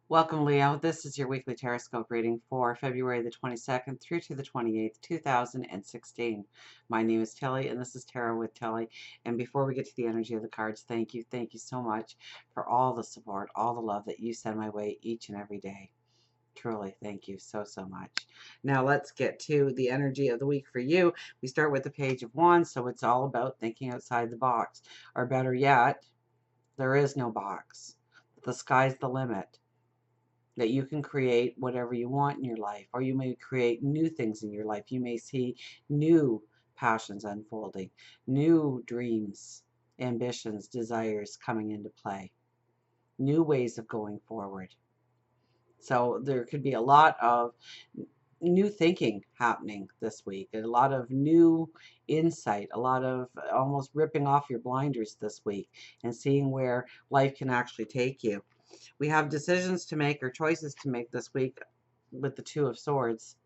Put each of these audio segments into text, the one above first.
Welcome, Leo. This is your weekly Teroscope reading for February the 22nd through to the 28th, 2016. My name is Tilly, and this is Tarot with Tilly. And before we get to the energy of the cards, thank you so much for all the support, all the love that you send my way each and every day. Truly, thank you so much. Now let's get to the energy of the week for you. We start with the Page of Wands, so it's all about thinking outside the box. Or better yet, there is no box. The sky's the limit, that you can create whatever you want in your life, or you may create new things in your life. You may see new passions unfolding, new dreams, ambitions, desires coming into play, new ways of going forward. So there could be a lot of new thinking happening this week, a lot of new insight, a lot of almost ripping off your blinders this week and seeing where life can actually take you. We have decisions to make or choices to make this week with the Two of Swords.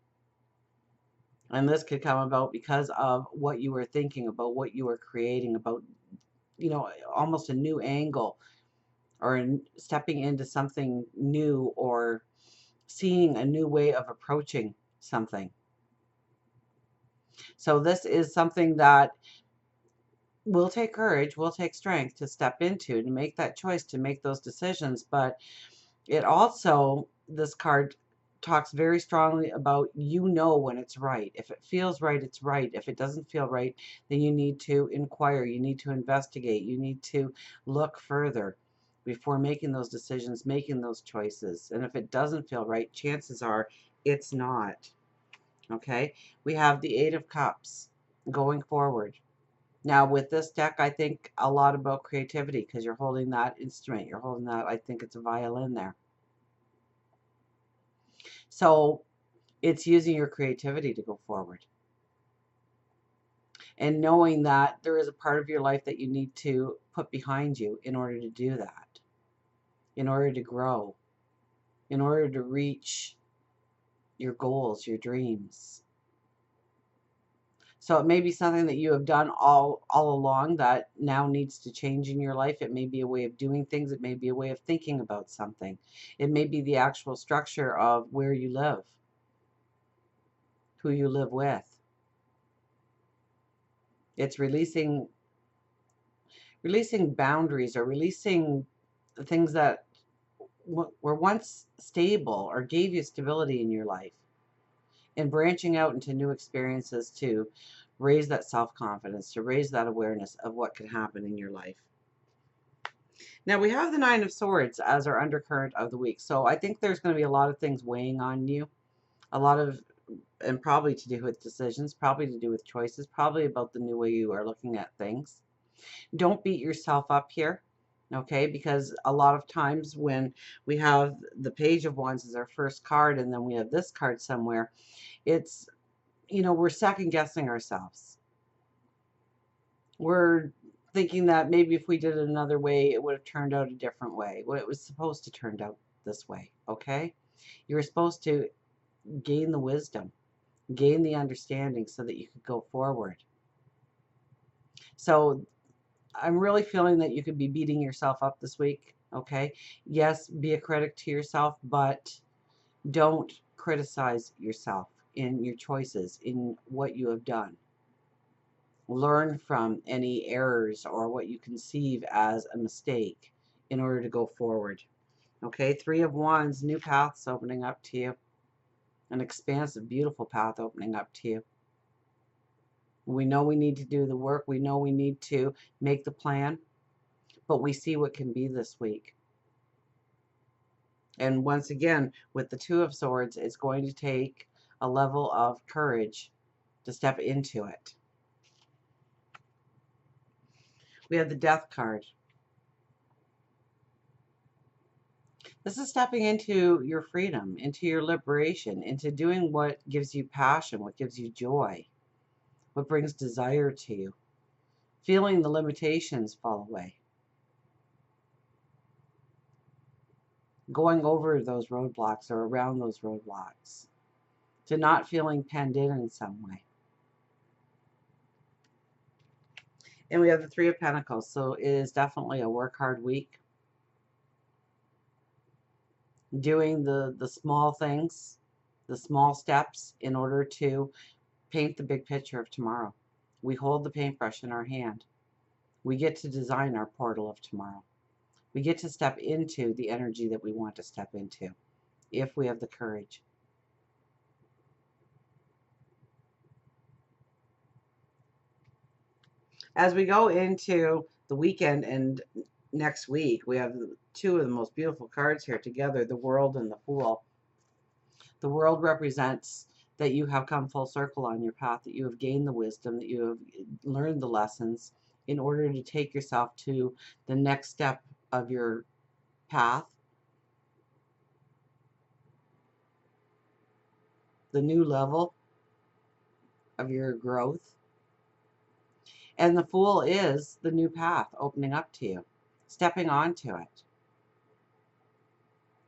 And this could come about because of what you were thinking about, what you were creating, about, almost a new angle, or stepping into something new, or seeing a new way of approaching something. So this is something that will take courage, will take strength to step into, to make that choice, to make those decisions. But it also, this card talks very strongly about, when it's right. If it feels right, it's right. If it doesn't feel right, then you need to inquire, you need to investigate, you need to look further before making those decisions, making those choices. And if it doesn't feel right, chances are it's not. Okay? We have the Eight of Cups going forward. Now, with this deck, I think a lot about creativity, because you're holding that instrument. You're holding that, I think it's a violin there. So it's using your creativity to go forward. And knowing that there is a part of your life that you need to put behind you in order to do that, in order to grow, in order to reach your goals, your dreams. So it may be something that you have done all along that now needs to change in your life. It may be a way of doing things. It may be a way of thinking about something. It may be the actual structure of where you live, who you live with. It's releasing boundaries, or releasing the things that were once stable or gave you stability in your life, and branching out into new experiences to raise that self-confidence, to raise that awareness of what can happen in your life. Now we have the Nine of Swords as our undercurrent of the week. So I think there's going to be a lot of things weighing on you, a lot of, and probably to do with decisions, probably to do with choices, probably about the new way you are looking at things. Don't beat yourself up here, okay? Because a lot of times when we have the Page of Wands as our first card, and then we have this card somewhere, it's, we're second guessing ourselves. We're thinking that maybe if we did it another way, it would have turned out a different way. Well, it was supposed to turn out this way, okay? You were supposed to gain the wisdom, gain the understanding so that you could go forward. So I'm really feeling that you could be beating yourself up this week, okay? Yes, be a critic to yourself, but don't criticize yourself in your choices, in what you have done. Learn from any errors or what you conceive as a mistake in order to go forward. Okay, Three of Wands, new paths opening up to you. An expansive, beautiful path opening up to you. We know we need to do the work. We know we need to make the plan, but we see what can be this week. And once again, with the Two of Swords, it's going to take a level of courage to step into it. We have the Death card. This is stepping into your freedom, into your liberation, into doing what gives you passion, what gives you joy, what brings desire to you. Feeling the limitations fall away. Going over those roadblocks or around those roadblocks. To not feeling penned in some way. And we have the Three of Pentacles, so it is definitely a work hard week. doing the small things, the small steps in order to paint the big picture of tomorrow. We hold the paintbrush in our hand. We get to design our portal of tomorrow. We get to step into the energy that we want to step into if we have the courage. As we go into the weekend and next week, we have two of the most beautiful cards here together, the World and the Fool. The World represents that you have come full circle on your path, that you have gained the wisdom, that you have learned the lessons in order to take yourself to the next step of your path, the new level of your growth. And the Fool is the new path opening up to you, stepping onto it,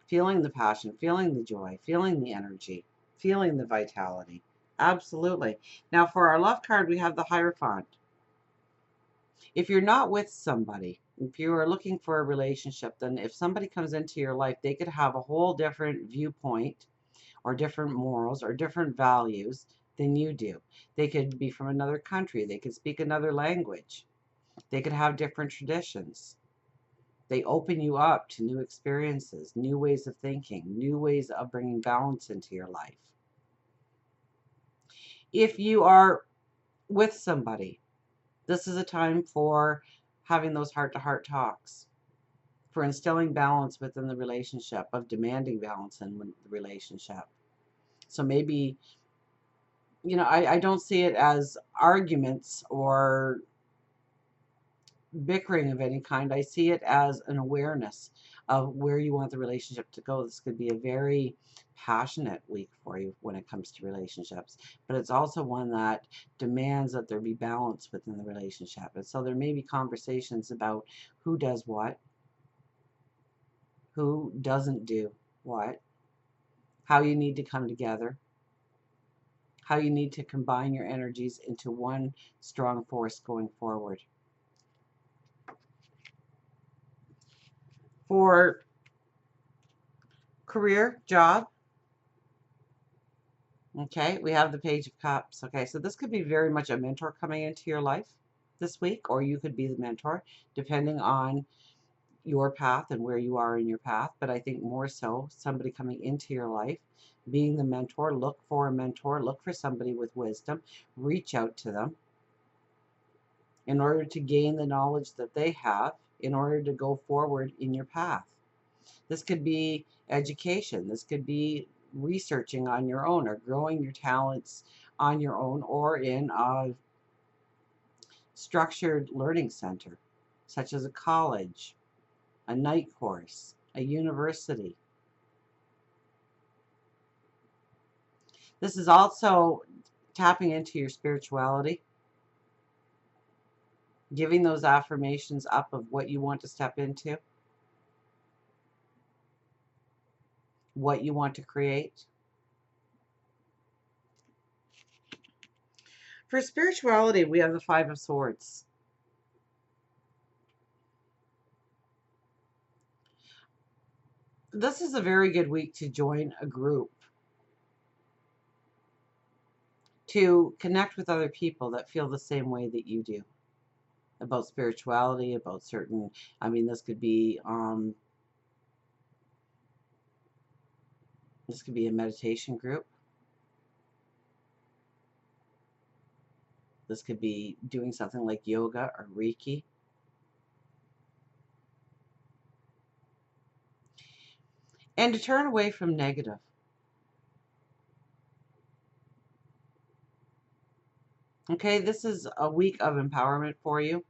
feeling the passion, feeling the joy, feeling the energy, feeling the vitality. Absolutely. Now, for our love card, we have the Hierophant. If you're not with somebody, if you are looking for a relationship, then if somebody comes into your life, they could have a whole different viewpoint or different morals or different values than you do. They could be from another country. They could speak another language. They could have different traditions. They open you up to new experiences, new ways of thinking, new ways of bringing balance into your life. If you are with somebody, this is a time for having those heart-to-heart talks, for instilling balance within the relationship, of demanding balance in the relationship. So maybe, I don't see it as arguments or bickering of any kind. I see it as an awareness of where you want the relationship to go. This could be a very passionate week for you when it comes to relationships, but it's also one that demands that there be balance within the relationship. And so there may be conversations about who does what, who doesn't do what, how you need to come together, how you need to combine your energies into one strong force going forward. For career, job, okay, we have the Page of Cups. Okay, so this could be very much a mentor coming into your life this week, or you could be the mentor, depending on your path and where you are in your path. But I think more so somebody coming into your life, being the mentor. Look for a mentor, look for somebody with wisdom, reach out to them in order to gain the knowledge that they have in order to go forward in your path. This could be education. This could be researching on your own or growing your talents on your own or in a structured learning center, such as a college, a night course, a university. This is also tapping into your spirituality, giving those affirmations up of what you want to step into, what you want to create. For spirituality, we have the Five of Swords. This is a very good week to join a group, to connect with other people that feel the same way that you do about spirituality, about certain, this could be a meditation group. This could be doing something like yoga or Reiki. And to turn away from negative. Okay, this is a week of empowerment for you.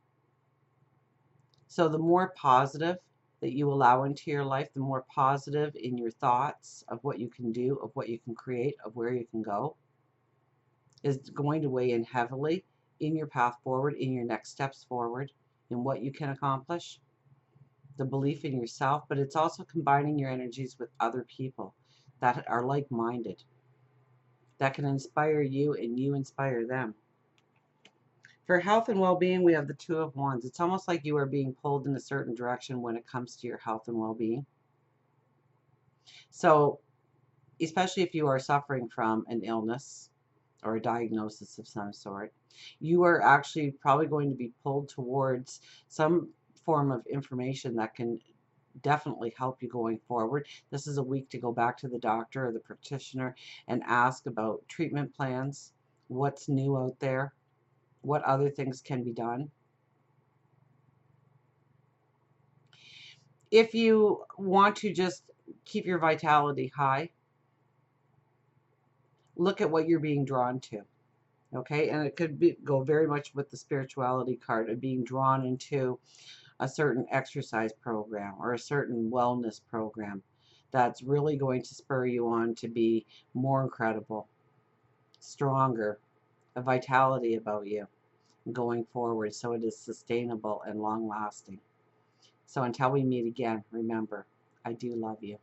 So the more positive that you allow into your life, the more positive in your thoughts of what you can do, of what you can create, of where you can go, is going to weigh in heavily in your path forward, in your next steps forward, in what you can accomplish, the belief in yourself, but it's also combining your energies with other people that are like-minded, that can inspire you and you inspire them. For health and well-being, we have the Two of Wands. It's almost like you are being pulled in a certain direction when it comes to your health and well-being. So, especially if you are suffering from an illness or a diagnosis of some sort, you are actually probably going to be pulled towards some form of information that can definitely help you going forward. This is a week to go back to the doctor or the practitioner and ask about treatment plans, what's new out there, what other things can be done. If you want to just keep your vitality high, look at what you're being drawn to. Okay, and it could be, go very much with the spirituality card of being drawn into a certain exercise program or a certain wellness program that's really going to spur you on to be more incredible, stronger, a vitality about you going forward, so it is sustainable and long lasting. So until we meet again, remember, I do love you.